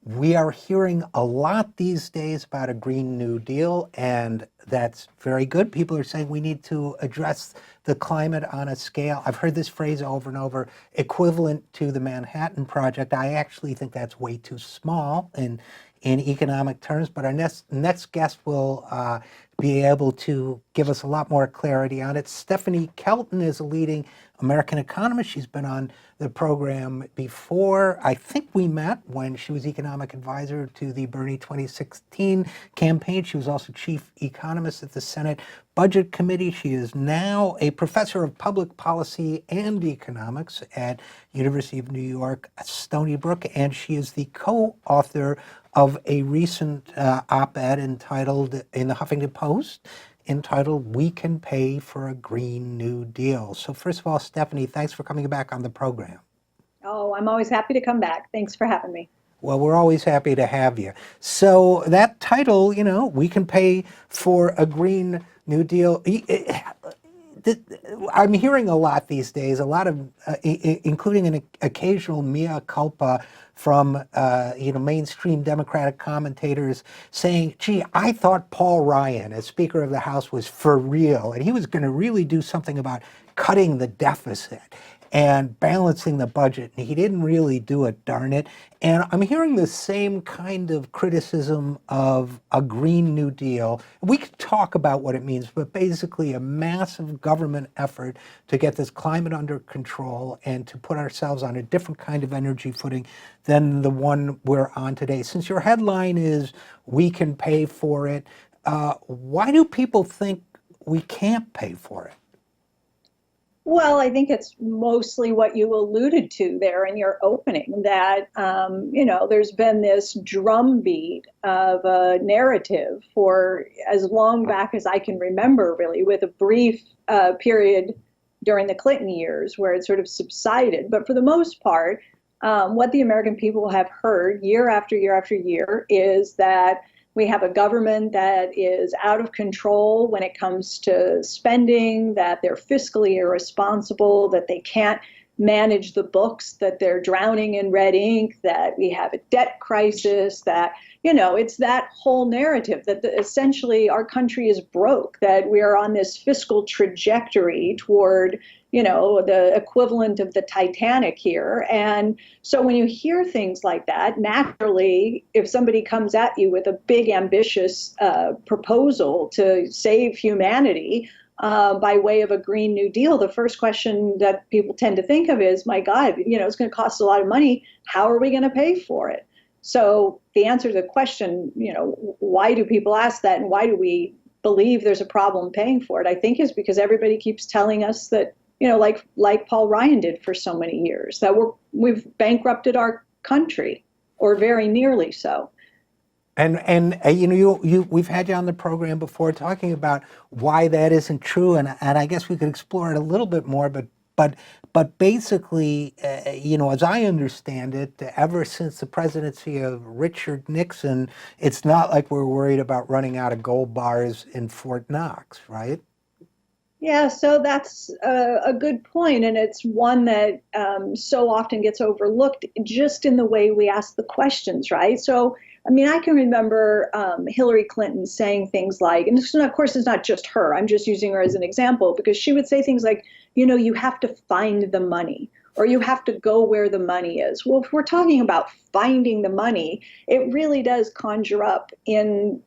We are hearing a lot these days about a Green New Deal, and that's very good. People are saying we need to address the climate on a scale. I've heard this phrase over and over, equivalent to the Manhattan Project. I actually think that's way too small in economic terms, but our next guest will be able to give us a lot more clarity on it. Stephanie Kelton is a leading American economist. She's been on the program before. I think we met when she was economic advisor to the Bernie 2016 campaign. She was also chief economist at the Senate Budget Committee. She is now a professor of public policy and economics at University of New York, Stony Brook, and she is the co-author of a recent op-ed entitled in the Huffington Post entitled "We Can Pay for a Green New Deal." So first of all, Stephanie, thanks for coming back on the program. Oh, I'm always happy to come back. Thanks for having me. Well, we're always happy to have you. So that title, "We Can Pay for a Green New Deal," I'm hearing a lot these days, a lot of, including an occasional mea culpa from, mainstream Democratic commentators saying, gee, I thought Paul Ryan, as Speaker of the House, was for real, and he was going to really do something about cutting the deficit and balancing the budget, and he didn't really do it, darn it. And I'm hearing the same kind of criticism of a Green New Deal. We could talk about what it means, but basically a massive government effort to get this climate under control and to put ourselves on a different kind of energy footing than the one we're on today. Since your headline is, "We can pay for it," why do people think we can't pay for it? Well, I think it's mostly what you alluded to there in your opening, that, there's been this drumbeat of a narrative for as long back as I can remember, really, with a brief period during the Clinton years where it sort of subsided. But for the most part, what the American people have heard year after year after year is that we have a government that is out of control when it comes to spending, that they're fiscally irresponsible, that they can't manage the books, that they're drowning in red ink, that we have a debt crisis, that, it's that whole narrative that essentially our country is broke, that we are on this fiscal trajectory toward, the equivalent of the Titanic here. And so when you hear things like that, naturally, if somebody comes at you with a big, ambitious proposal to save humanity by way of a Green New Deal, the first question that people tend to think of is, my God, it's going to cost a lot of money. How are we going to pay for it? So the answer to the question, why do people ask that and why do we believe there's a problem paying for it, I think is because everybody keeps telling us that, like Paul Ryan did for so many years, that we've bankrupted our country, or very nearly so. And we've had you on the program before talking about why that isn't true, and I guess we could explore it a little bit more, but basically, as I understand it, ever since the presidency of Richard Nixon, it's not like we're worried about running out of gold bars in Fort Knox, right? Yeah, so that's a good point, and it's one that so often gets overlooked just in the way we ask the questions, right? So, I can remember Hillary Clinton saying things like, and this, of course, is not just her, I'm just using her as an example, because she would say things like, you have to find the money, or you have to go where the money is. Well, if we're talking about finding the money, it really does conjure up in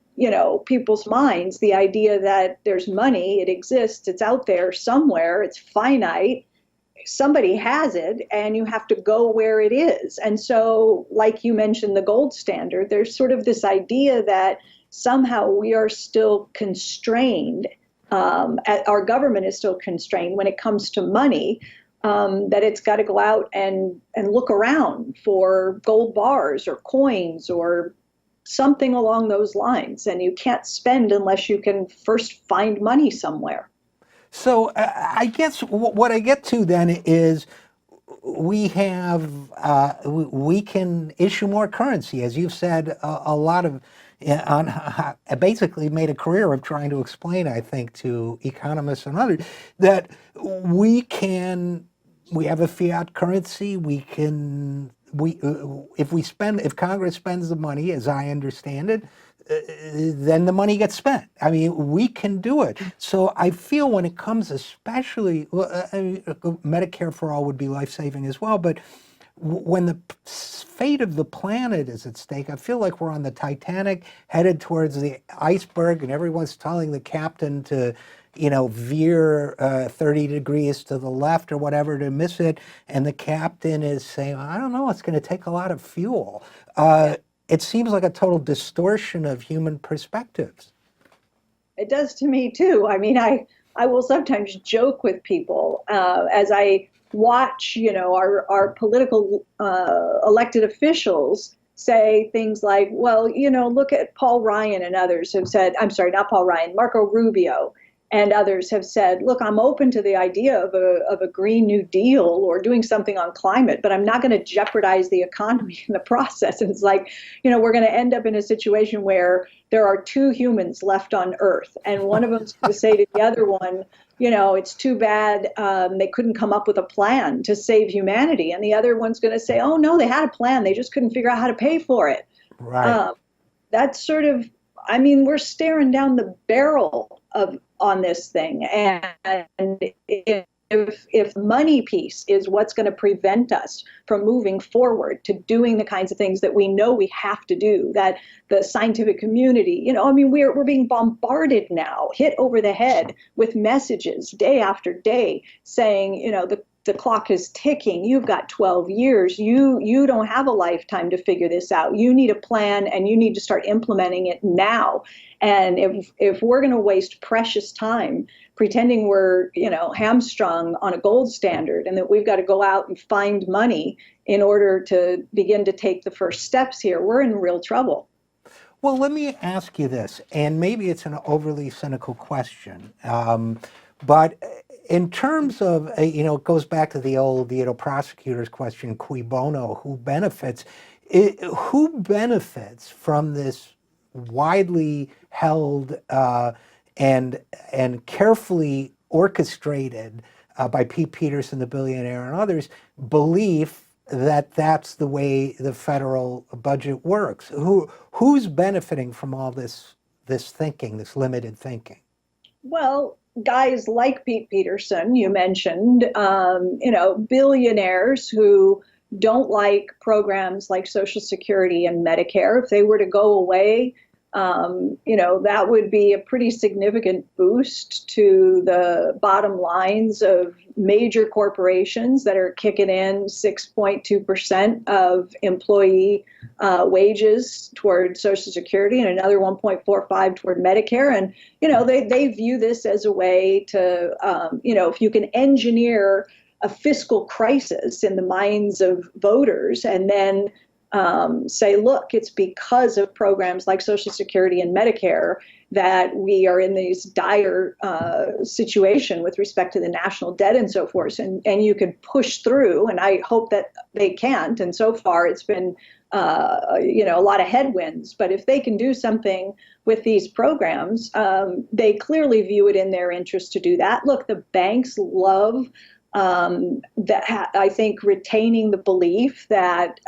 people's minds the idea that there's money, it exists, it's out there somewhere, it's finite, somebody has it, and you have to go where it is. And so, like you mentioned, the gold standard, there's sort of this idea that somehow we are still constrained, our government is still constrained when it comes to money, that it's got to go out and look around for gold bars or coins or something along those lines, and you can't spend unless you can first find money somewhere. So I guess what I get to then is we can issue more currency, as you've said a lot of, basically made a career of trying to explain, I think, to economists and others, that we have a fiat currency, we can if Congress spends the money, as I understand it, then the money gets spent. I mean, we can do it. So I feel when it comes, especially, I mean, Medicare for all would be life-saving as well, but when the fate of the planet is at stake, I feel like we're on the Titanic headed towards the iceberg, and everyone's telling the captain to, veer 30 degrees to the left or whatever to miss it. And the captain is saying, I don't know, it's going to take a lot of fuel. It seems like a total distortion of human perspectives. It does to me too. I mean, I will sometimes joke with people as I watch, our political elected officials say things like, well, look at Paul Ryan and others have said, I'm sorry, not Paul Ryan, Marco Rubio and others have said, look, I'm open to the idea of a Green New Deal or doing something on climate, but I'm not going to jeopardize the economy in the process. And it's like, we're going to end up in a situation where there are two humans left on Earth, and one of them's going to say to the other one, it's too bad they couldn't come up with a plan to save humanity. And the other one's going to say, oh, no, they had a plan. They just couldn't figure out how to pay for it. Right. That's sort of, I mean, we're staring down the barrel on this thing. And if money piece is what's going to prevent us from moving forward to doing the kinds of things that we know we have to do, that the scientific community, I mean, we're being bombarded now, hit over the head with messages day after day saying, the clock is ticking. You've got 12 years. You don't have a lifetime to figure this out. You need a plan, and you need to start implementing it now. And if we're going to waste precious time pretending we're, hamstrung on a gold standard and that we've got to go out and find money in order to begin to take the first steps here, we're in real trouble. Well, let me ask you this, and maybe it's an overly cynical question, but in terms of, it goes back to the old, prosecutor's question, cui bono, who benefits? Who benefits from this widely held and carefully orchestrated by Pete Peterson, the billionaire, and others, belief that that's the way the federal budget works? Who's benefiting from all this thinking, this limited thinking? Well, guys like Pete Peterson, you mentioned, billionaires who don't like programs like Social Security and Medicare. If they were to go away, that would be a pretty significant boost to the bottom lines of major corporations that are kicking in 6.2% of employee wages toward Social Security and another 1.45 toward Medicare. And, they view this as a way to, if you can engineer a fiscal crisis in the minds of voters and then say, look, it's because of programs like Social Security and Medicare that we are in this dire situation with respect to the national debt and so forth. And you can push through, and I hope that they can't. And so far, it's been a lot of headwinds. But if they can do something with these programs, they clearly view it in their interest to do that. Look, the banks love that I think retaining the belief that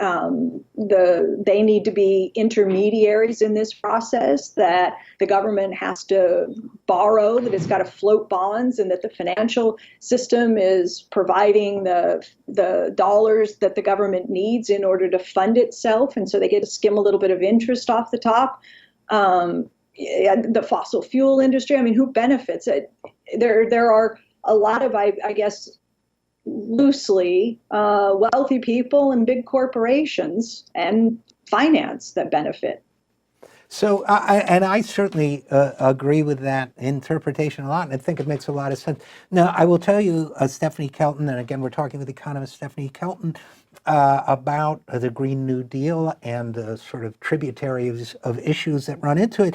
they need to be intermediaries in this process, that the government has to borrow, that it's got to float bonds, and that the financial system is providing the dollars that the government needs in order to fund itself, and so they get to skim a little bit of interest off the top. The fossil fuel industry, I mean, who benefits? There are a lot of, I guess, loosely wealthy people and big corporations and finance that benefit. So, I certainly agree with that interpretation a lot, and I think it makes a lot of sense. Now, I will tell you, Stephanie Kelton, and again, we're talking with economist Stephanie Kelton about the Green New Deal and the sort of tributaries of issues that run into it.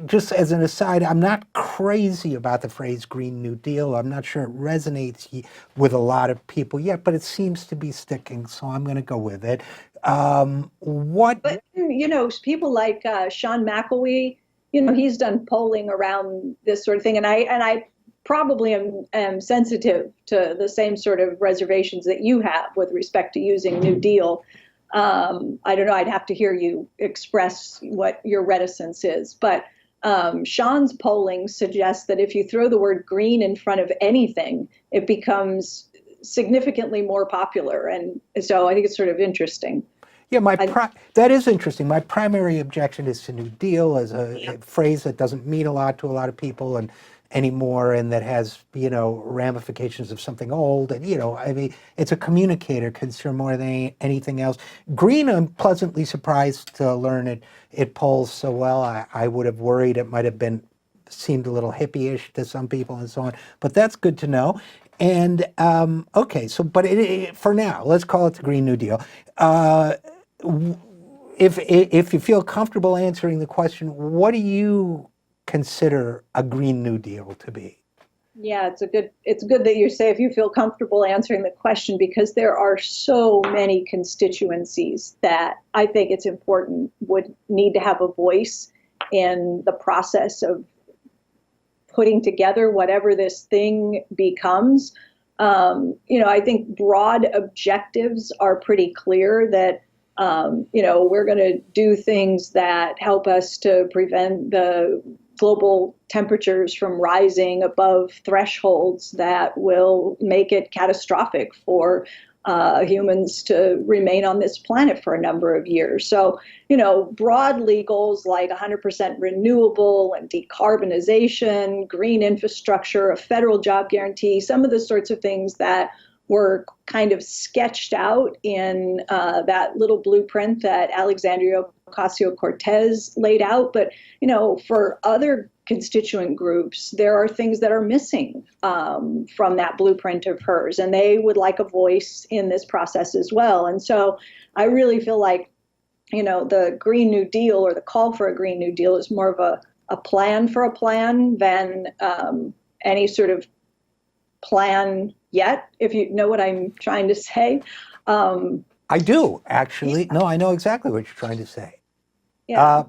Just as an aside, I'm not crazy about the phrase Green New Deal. I'm not sure it resonates with a lot of people yet, but it seems to be sticking, so I'm going to go with it. But, people like Sean McElwee, he's done polling around this sort of thing, and I probably am sensitive to the same sort of reservations that you have with respect to using New Deal. I don't know, I'd have to hear you express what your reticence is. But Sean's polling suggests that if you throw the word green in front of anything, it becomes significantly more popular. And so I think it's sort of interesting. Yeah, that is interesting. My primary objection is to New Deal as a phrase that doesn't mean a lot to a lot of people and anymore, and that has, ramifications of something old. And, I mean, it's a communicator concern more than anything else. Green, I'm pleasantly surprised to learn it polls so well. I would have worried it might have seemed a little hippie-ish to some people and so on, but that's good to know. And okay, so but for now, let's call it the Green New Deal. If you feel comfortable answering the question, what do you consider a Green New Deal to be? Yeah, it's good that you say if you feel comfortable answering the question, because there are so many constituencies that I think it's important would need to have a voice in the process of putting together whatever this thing becomes. I think broad objectives are pretty clear that we're going to do things that help us to prevent the global temperatures from rising above thresholds that will make it catastrophic for humans to remain on this planet for a number of years. So, broadly goals like 100% renewable and decarbonization, green infrastructure, a federal job guarantee, some of the sorts of things that were kind of sketched out in that little blueprint that Alexandria Ocasio-Cortes laid out. But, for other constituent groups, there are things that are missing from that blueprint of hers, and they would like a voice in this process as well. And so I really feel like, the Green New Deal or the call for a Green New Deal is more of a plan for a plan than any sort of plan yet, if you know what I'm trying to say. I do, actually. Yeah. No, I know exactly what you're trying to say. Yeah.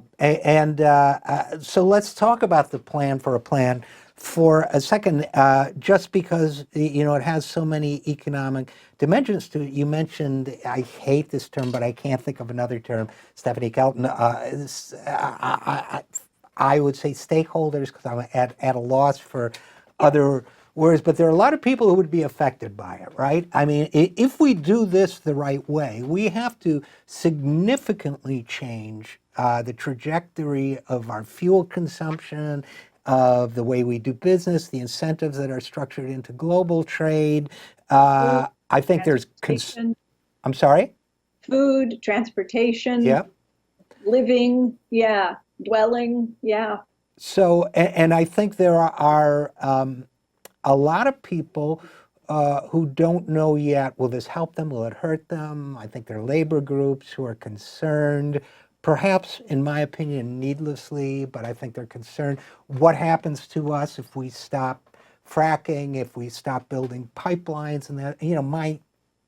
So let's talk about the plan for a plan for a second, just because, it has so many economic dimensions to it. You mentioned, I hate this term, but I can't think of another term, Stephanie Kelton. I would say stakeholders, because I'm at a loss for other words, but there are a lot of people who would be affected by it, right? I mean, if we do this the right way, we have to significantly change the trajectory of our fuel consumption, of the way we do business, the incentives that are structured into global trade. I think there's, I'm sorry? Food, transportation, yeah, living, yeah, dwelling, yeah. So, and I think there are a lot of people who don't know yet, will this help them, will it hurt them? I think there are labor groups who are concerned, perhaps, in my opinion, needlessly, but I think they're concerned. What happens to us if we stop fracking, if we stop building pipelines? And that, my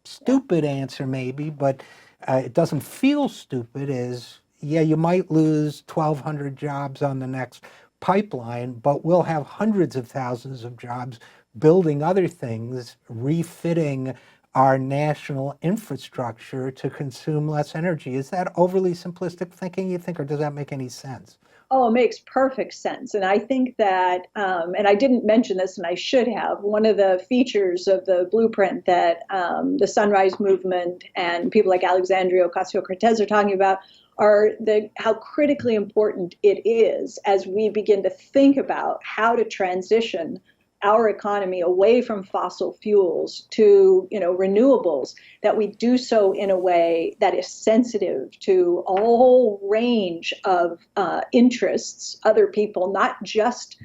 stupid answer maybe, but it doesn't feel stupid, is, yeah, you might lose 1,200 jobs on the next pipeline, but we'll have hundreds of thousands of jobs building other things, refitting our national infrastructure to consume less energy. Is that overly simplistic thinking, you think, or does that make any sense? Oh, it makes perfect sense. And I think that, and I didn't mention this and I should have, one of the features of the blueprint that the Sunrise Movement and people like Alexandria Ocasio-Cortes are talking about are how critically important it is as we begin to think about how to transition our economy away from fossil fuels to renewables, that we do so in a way that is sensitive to a whole range of interests, other people, not just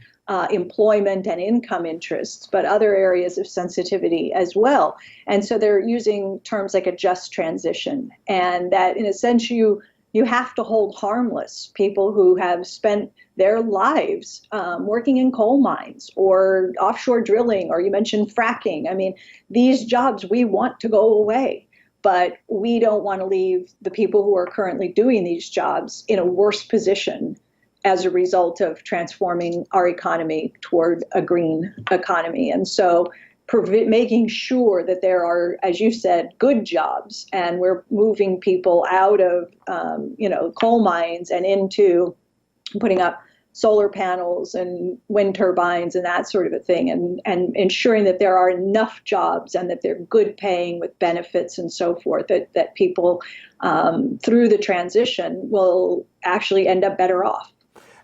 employment and income interests, but other areas of sensitivity as well. And so they're using terms like a just transition, and that in a sense you have to hold harmless people who have spent their lives working in coal mines or offshore drilling, or you mentioned fracking. I mean, these jobs we want to go away, but we don't want to leave the people who are currently doing these jobs in a worse position as a result of transforming our economy toward a green economy. And so making sure that there are, as you said, good jobs, and we're moving people out of, coal mines and into putting up solar panels and wind turbines and that sort of a thing, and ensuring that there are enough jobs and that they're good paying with benefits and so forth, that people through the transition will actually end up better off.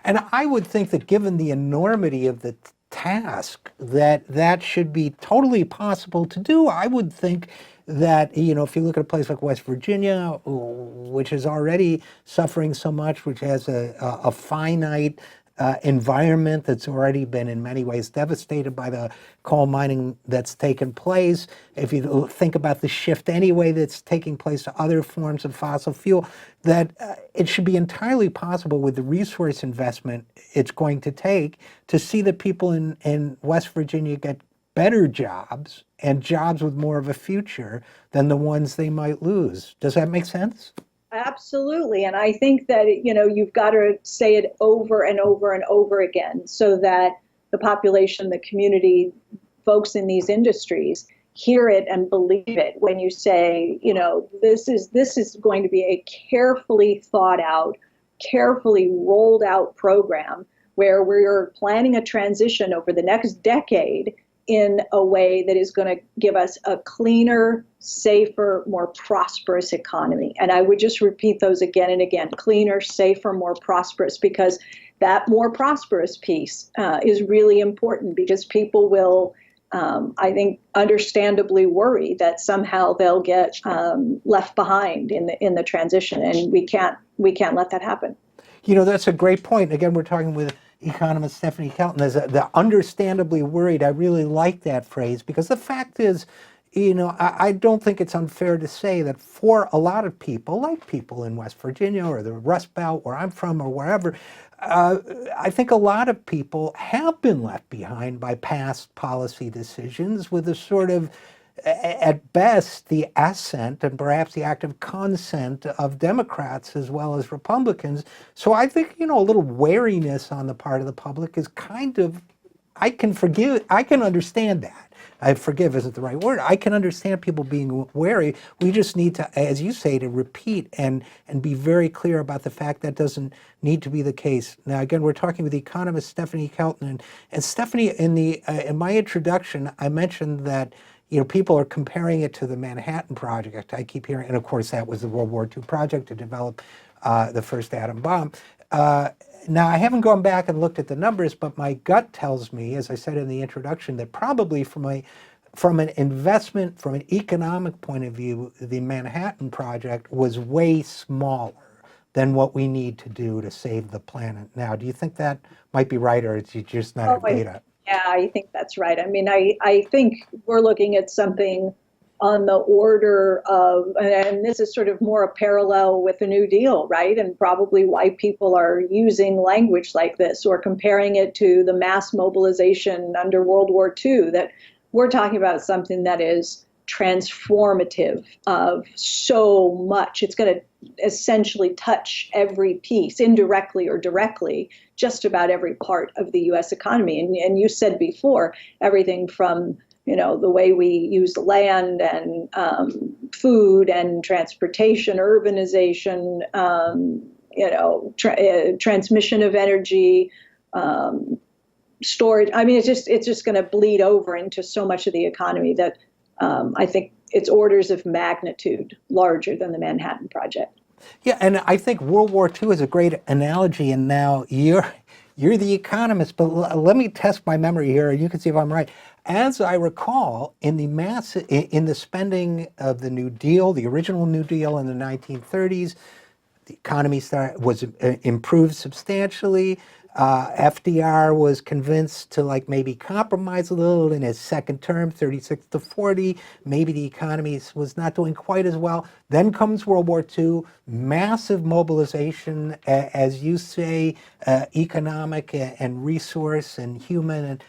And I would think that given the enormity of the task, that should be totally possible to do. I would think that, if you look at a place like West Virginia, which is already suffering so much, which has a finite environment that's already been in many ways devastated by the coal mining that's taken place. If you think about the shift anyway that's taking place to other forms of fossil fuel, that it should be entirely possible with the resource investment it's going to take to see that people in West Virginia get better jobs and jobs with more of a future than the ones they might lose. Does that make sense? Absolutely. And I think that, you've got to say it over and over and over again so that the population, the community, folks in these industries hear it and believe it when you say, this is going to be a carefully thought out, carefully rolled out program where we're planning a transition over the next decade in a way that is going to give us a cleaner, safer, more prosperous economy. And I would just repeat those again and again: cleaner, safer, more prosperous, because that more prosperous piece is really important, because people will, I think, understandably worry that somehow they'll get left behind in the transition, and we can't let that happen. That's a great point. Again, we're talking with economist Stephanie Kelton. The understandably worried, I really like that phrase, because the fact is, I don't think it's unfair to say that for a lot of people, like people in West Virginia or the Rust Belt where I'm from or wherever, I think a lot of people have been left behind by past policy decisions with a sort of, at best, the assent and perhaps the active consent of Democrats as well as Republicans. So I think, a little wariness on the part of the public is kind of, I can understand that. Forgive isn't the right word. I can understand people being wary. We just need to, as you say, to repeat and be very clear about the fact that doesn't need to be the case. Now, again, we're talking with economist Stephanie Kelton, and Stephanie, in my introduction, I mentioned that people are comparing it to the Manhattan Project. I keep hearing, and of course that was the World War II project to develop the first atom bomb. Now, I haven't gone back and looked at the numbers, but my gut tells me, as I said in the introduction, that probably from an investment, from an economic point of view, the Manhattan Project was way smaller than what we need to do to save the planet now. Do you think that might be right, or is it just not have data? Yeah, I think that's right. I mean, I think we're looking at something on the order of, and this is sort of more a parallel with the New Deal, right? And probably why people are using language like this or comparing it to the mass mobilization under World War II, that we're talking about something that is transformative of so much. It's going to essentially touch every piece, indirectly or directly, just about every part of the U.S. economy. And you said before, everything from the way we use land and food and transportation, urbanization, transmission of energy, storage. I mean, it's just going to bleed over into so much of the economy that I think it's orders of magnitude larger than the Manhattan Project. Yeah, and I think World War II is a great analogy, and now you're the economist, but let me test my memory here, and you can see if I'm right. As I recall, in the spending of the New Deal, the original New Deal in the 1930s, the economy was improved substantially. FDR was convinced to maybe compromise a little in his second term, 36 to 40. Maybe the economy was not doing quite as well. Then comes World War II, massive mobilization, as you say, economic and resource and human and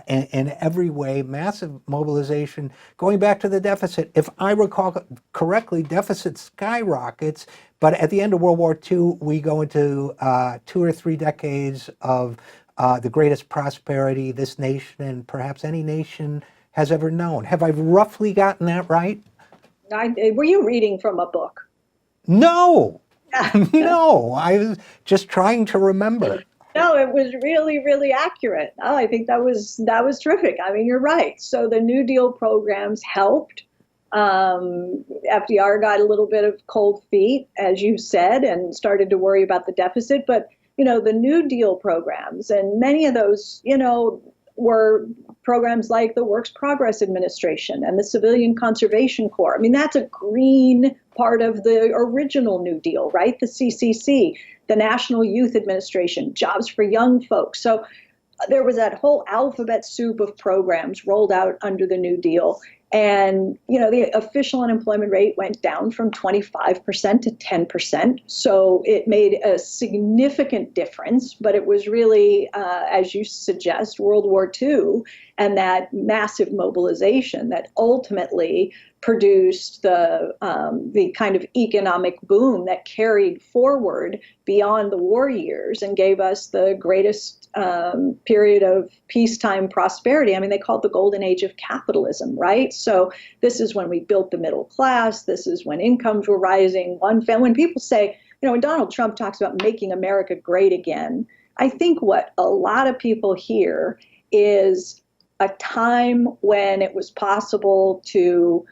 in every way, massive mobilization. Going back to the deficit, if I recall correctly, deficit skyrockets But at the end of World War II, we go into 2 or 3 decades of the greatest prosperity this nation and perhaps any nation has ever known. Have I roughly gotten that right? Were you reading from a book? No, no, I was just trying to remember. No, it was really, really accurate. Oh, I think that was terrific. I mean, you're right. So the New Deal programs helped. FDR got a little bit of cold feet, as you said, and started to worry about the deficit. But the New Deal programs, and many of those, were programs like the Works Progress Administration and the Civilian Conservation Corps. I mean, that's a green part of the original New Deal, right? The CCC, the National Youth Administration, Jobs for Young Folks. So there was that whole alphabet soup of programs rolled out under the New Deal. And, the official unemployment rate went down from 25% to 10%. So it made a significant difference, but it was really, as you suggest, World War II and that massive mobilization that ultimately produced the kind of economic boom that carried forward beyond the war years and gave us the greatest period of peacetime prosperity. I mean, they call it the golden age of capitalism, right? So this is when we built the middle class. This is when incomes were rising. When people say, when Donald Trump talks about making America great again, I think what a lot of people hear is a time when it was possible to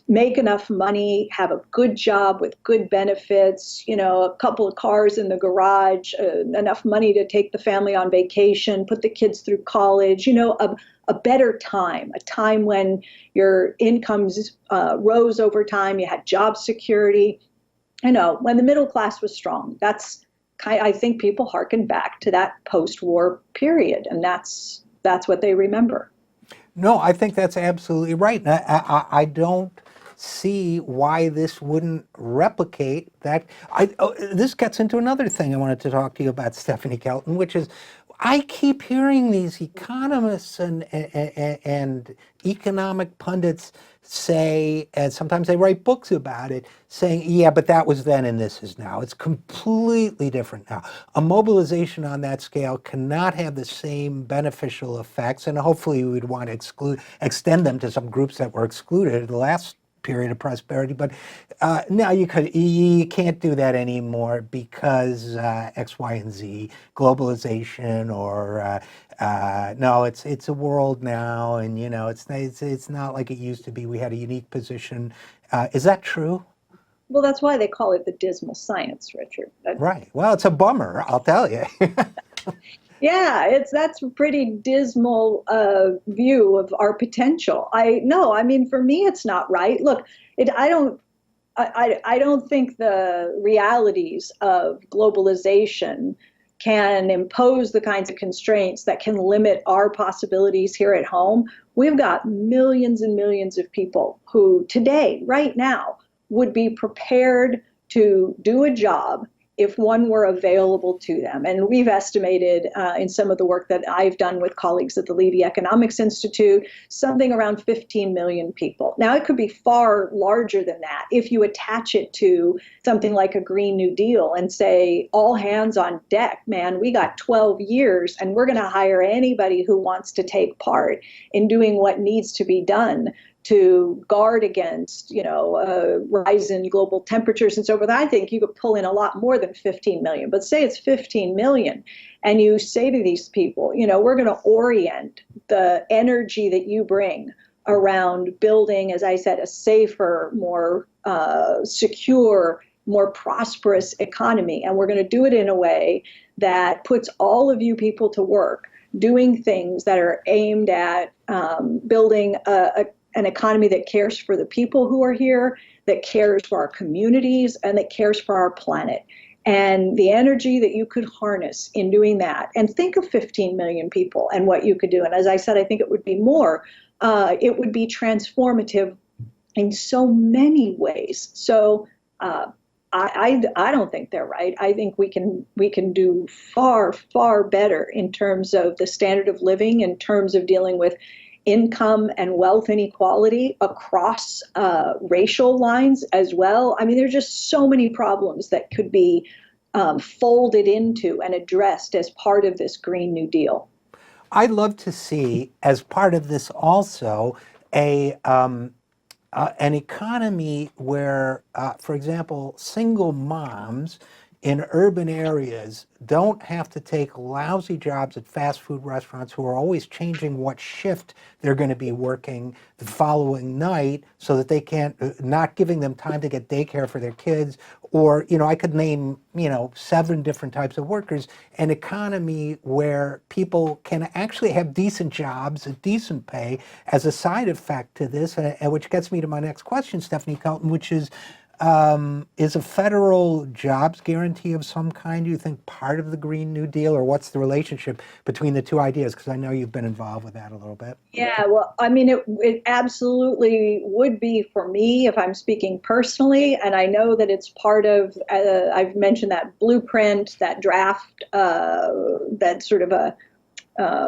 make enough money, have a good job with good benefits, a couple of cars in the garage, enough money to take the family on vacation, put the kids through college, a better time, a time when your incomes rose over time, you had job security, when the middle class was strong. I think people hearken back to that post-war period, and that's what they remember. No, I think that's absolutely right. I don't see why this wouldn't replicate that. This gets into another thing I wanted to talk to you about, Stephanie Kelton, which is I keep hearing these economists and economic pundits say, and sometimes they write books about it, saying, yeah, but that was then and this is now. It's completely different now. A mobilization on that scale cannot have the same beneficial effects, and hopefully we'd want to extend them to some groups that were excluded in the last period of prosperity. But now you can't do that anymore because X, Y, and Z, globalization, or no, it's a world now, and it's not like it used to be. We had a unique position. Is that true? Well, that's why they call it the dismal science, Richard. Right. Well, it's a bummer, I'll tell you. Yeah, that's a pretty dismal view of our potential. I mean, for me, it's not right. Look, I don't think the realities of globalization can impose the kinds of constraints that can limit our possibilities here at home. We've got millions and millions of people who today, right now, would be prepared to do a job if one were available to them. And we've estimated in some of the work that I've done with colleagues at the Levy Economics Institute, something around 15 million people. Now, it could be far larger than that if you attach it to something like a Green New Deal and say, all hands on deck, man, we got 12 years and we're going to hire anybody who wants to take part in doing what needs to be done to guard against, rise in global temperatures and so forth. I think you could pull in a lot more than 15 million, but say it's 15 million. And you say to these people, we're going to orient the energy that you bring around building, as I said, a safer, more secure, more prosperous economy. And we're going to do it in a way that puts all of you people to work doing things that are aimed at building an economy that cares for the people who are here, that cares for our communities, and that cares for our planet. And the energy that you could harness in doing that, and think of 15 million people and what you could do. And as I said, I think it would be more. It would be transformative in so many ways. So I don't think they're right. I think we can do far, far better in terms of the standard of living, in terms of dealing with income and wealth inequality across racial lines as well. I mean, there's just so many problems that could be folded into and addressed as part of this Green New Deal. I'd love to see, as part of this also, an economy where, for example, single moms in urban areas don't have to take lousy jobs at fast food restaurants who are always changing what shift they're going to be working the following night so that they can't, not giving them time to get daycare for their kids. Or, I could name, 7 different types of workers, an economy where people can actually have decent jobs, a decent pay as a side effect to this, and which gets me to my next question, Stephanie Kelton, which is a federal jobs guarantee of some kind, do you think, part of the Green New Deal, or what's the relationship between the two ideas? Because I know you've been involved with that a little bit. Yeah, well, I mean, it absolutely would be for me if I'm speaking personally. And I know that it's part of, I've mentioned that blueprint, that draft, that sort of a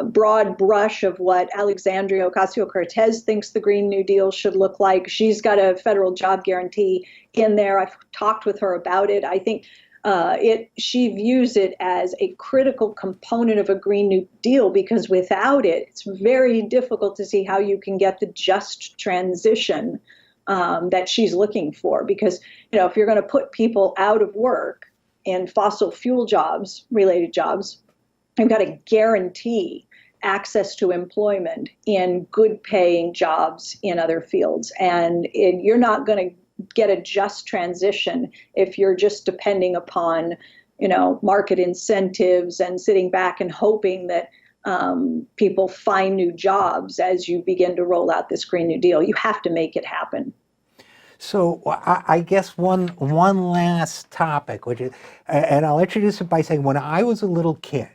broad brush of what Alexandria Ocasio-Cortez thinks the Green New Deal should look like. She's got a federal job guarantee in there. I've talked with her about it. I think she views it as a critical component of a Green New Deal, because without it, it's very difficult to see how you can get the just transition that she's looking for. Because, if you're going to put people out of work in fossil fuel jobs, related jobs, you've got to guarantee access to employment in good paying jobs in other fields. And you're not going to get a just transition if you're just depending upon, market incentives and sitting back and hoping that people find new jobs as you begin to roll out this Green New Deal. You have to make it happen. So I guess one last topic, which is, and I'll introduce it by saying, when I was a little kid,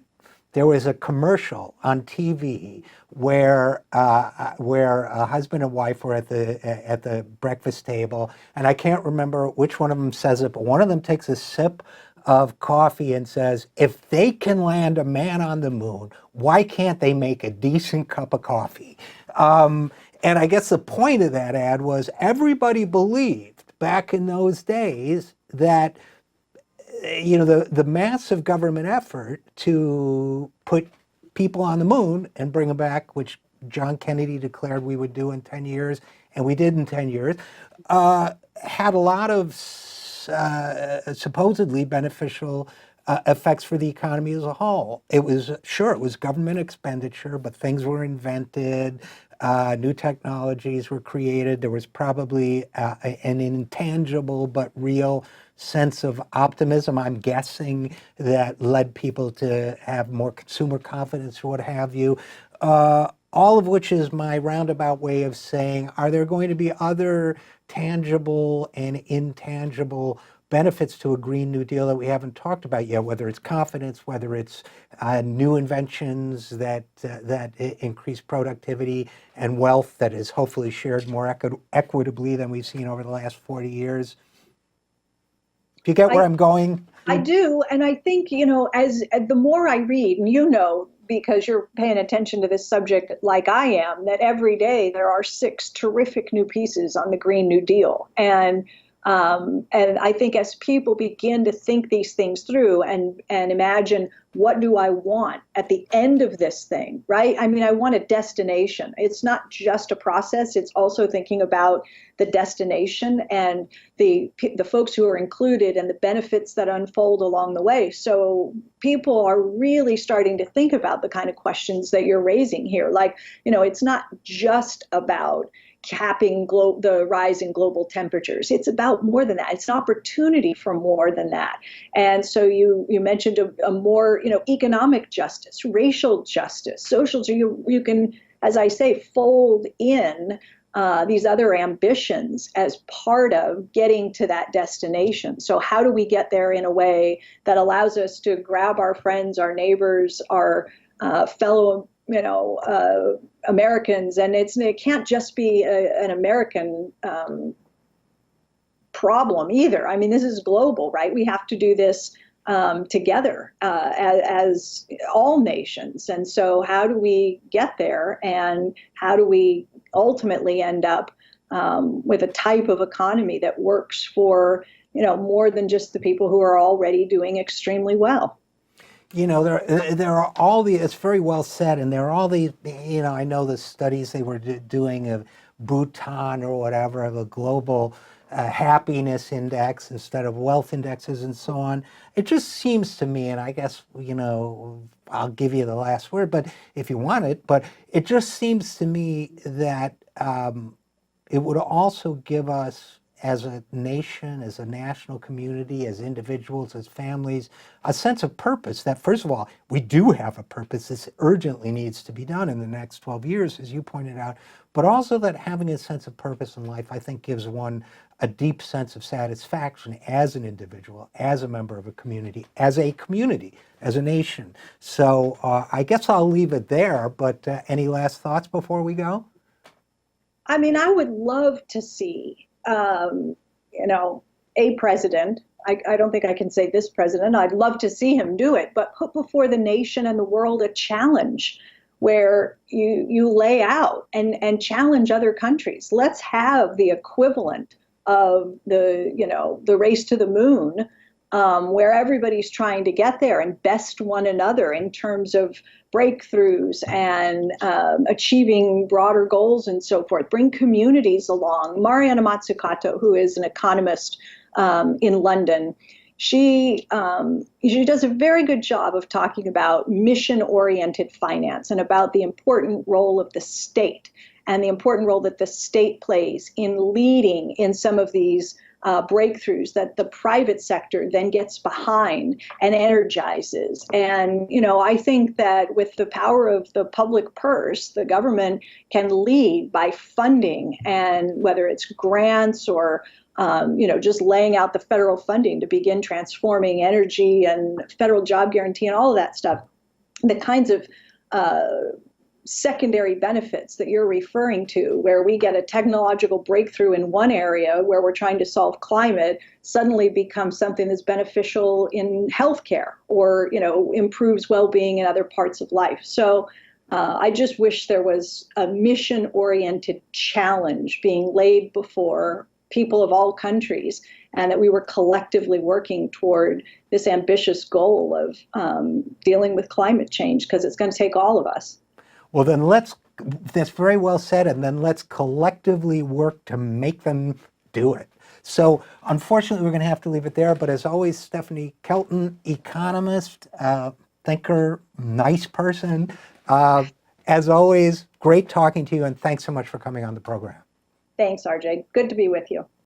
there was a commercial on TV where a husband and wife were at the breakfast table, and I can't remember which one of them says it, but one of them takes a sip of coffee and says, "If they can land a man on the moon, why can't they make a decent cup of coffee?" And I guess the point of that ad was everybody believed back in those days that the massive government effort to put people on the moon and bring them back, which John Kennedy declared we would do in 10 years, and we did in 10 years, had a lot of supposedly beneficial effects for the economy as a whole. It was government expenditure, but things were invented, new technologies were created. There was probably an intangible but real sense of optimism, I'm guessing, that led people to have more consumer confidence or what have you. All of which is my roundabout way of saying, are there going to be other tangible and intangible benefits to a Green New Deal that we haven't talked about yet, whether it's confidence, whether it's new inventions that increase productivity and wealth that is hopefully shared more equitably than we've seen over the last 40 years? Do you get where I'm going? I do. And I think, as the more I read, and because you're paying attention to this subject like I am, that every day there are 6 terrific new pieces on the Green New Deal. And I think as people begin to think these things through and imagine, what do I want at the end of this thing, right? I mean, I want a destination. It's not just a process. It's also thinking about the destination and the folks who are included and the benefits that unfold along the way. So people are really starting to think about the kind of questions that you're raising here. Like, it's not just about capping the rise in global temperatures. It's about more than that. It's an opportunity for more than that. And so you mentioned a more, economic justice, racial justice, social. So you can, as I say, fold in these other ambitions as part of getting to that destination. So how do we get there in a way that allows us to grab our friends, our neighbors, our fellow Americans, and it can't just be an American problem either. I mean, this is global, right? We have to do this together as all nations. And so, how do we get there, and how do we ultimately end up with a type of economy that works for more than just the people who are already doing extremely well? There are all the, it's very well said, and there are all these, I know the studies they were doing of Bhutan or whatever, of a global happiness index instead of wealth indexes and so on. It just seems to me, and I guess, I'll give you the last word, but if you want it, but it just seems to me that it would also give us, as a nation, as a national community, as individuals, as families, a sense of purpose that, first of all, we do have a purpose. This urgently needs to be done in the next 12 years, as you pointed out, but also that having a sense of purpose in life, I think, gives one a deep sense of satisfaction as an individual, as a member of a community, as a nation. So I guess I'll leave it there, but any last thoughts before we go? I mean, I would love to see, a president. I don't think I can say this president. I'd love to see him do it, but put before the nation and the world a challenge where you lay out and challenge other countries. Let's have the equivalent of the race to the moon, where everybody's trying to get there and best one another in terms of breakthroughs and achieving broader goals and so forth. Bring communities along. Mariana Mazzucato, who is an economist in London, she does a very good job of talking about mission-oriented finance and about the important role of the state and the important role that the state plays in leading in some of these breakthroughs that the private sector then gets behind and energizes. And, I think that with the power of the public purse, the government can lead by funding, and whether it's grants or just laying out the federal funding to begin transforming energy and federal job guarantee and all of that stuff, the kinds of secondary benefits that you're referring to, where we get a technological breakthrough in one area where we're trying to solve climate, suddenly becomes something that's beneficial in healthcare or, improves well-being in other parts of life. So I just wish there was a mission-oriented challenge being laid before people of all countries, and that we were collectively working toward this ambitious goal of dealing with climate change, because it's going to take all of us. Well, then that's very well said, and then let's collectively work to make them do it. So unfortunately, we're going to have to leave it there, but as always, Stephanie Kelton, economist, thinker, nice person. As always, great talking to you, and thanks so much for coming on the program. Thanks, RJ. Good to be with you.